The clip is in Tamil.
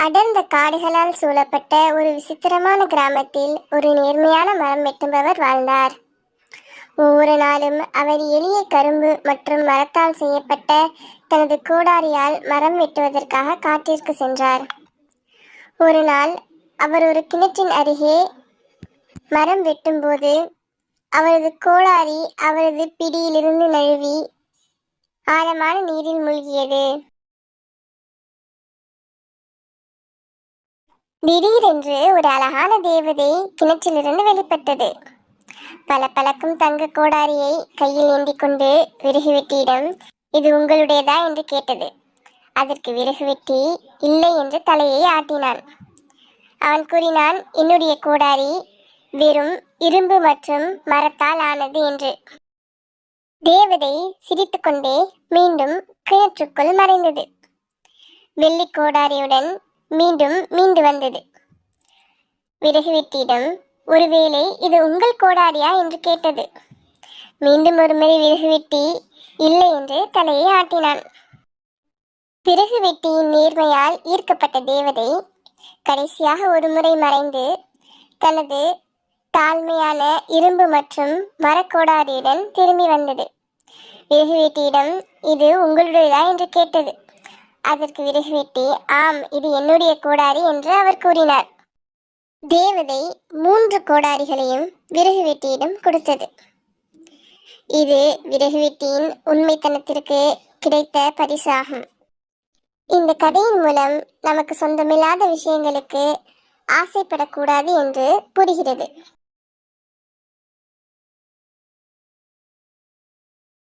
அடர்ந்த காடுகளால் சூழப்பட்ட ஒரு விசித்திரமான கிராமத்தில் ஒரு நேர்மையான மரம் வெட்டுபவர் வாழ்ந்தார். ஒவ்வொரு நாளும் அவர் எளிய கரும்பு மற்றும் மரத்தால் செய்யப்பட்ட தனது கோடாரியால் மரம் வெட்டுவதற்காக காட்டிற்கு சென்றார். ஒரு நாள் அவர் ஒரு கிணற்றின் அருகே மரம் வெட்டும்போது அவரது கோடாரி அவரது பிடியிலிருந்து நழுவி ஆழமான நீரில் மூழ்கியது. திடீரென்று ஒரு அழகான தேவதை கிணற்றிலிருந்து வெளிப்பட்டது. பளபளக்கும் தங்க கோடாரியை கையில் ஏந்தி கொண்டு விறகுவெட்டியிடம், இது உங்களுடையதா என்று கேட்டது. அதற்கு விறகுவெட்டி இல்லை என்று தலையை ஆட்டினான். அவன் கூறினான், என்னுடைய கோடாரி வெறும் இரும்பு மற்றும் மரத்தால் ஆனது என்று. தேவதை சிரித்துக்கொண்டே மீண்டும் கிணற்றுக்குள் மறைந்தது. வெள்ளி கோடாரியுடன் மீண்டும் மீண்டு வந்தது. விறகுவெட்டியிடம், ஒருவேளை இது உங்கள் கோடாரியா என்று கேட்டது. மீண்டும் ஒருமுறை விறகுவெட்டி இல்லை என்று தலையை ஆட்டினான். விறகுவெட்டியின் நேர்மையால் ஈர்க்கப்பட்ட தேவதை கடைசியாக ஒருமுறை மறைந்து தனது தாழ்மையான இரும்பு மற்றும் மரக்கோடாரியுடன் திரும்பி வந்தது. விறகுவெட்டியிடம், இது உங்களுடையதா என்று கேட்டது. அதற்கு விறகுவெட்டி, ஆம், இது என்னுடைய கோடாரி என்று அவர் கூறினார். தேவதை 3 கோடாரிகளையும் விறகுவெட்டியிடம் கொடுத்தது. இது விறகுவெட்டியின் உண்மைத்தனத்திற்கு கிடைத்த பரிசாகும். இந்த கதையின் மூலம் நமக்கு சொந்தமில்லாத விஷயங்களுக்கு ஆசைப்படக்கூடாது என்று புரிகிறது.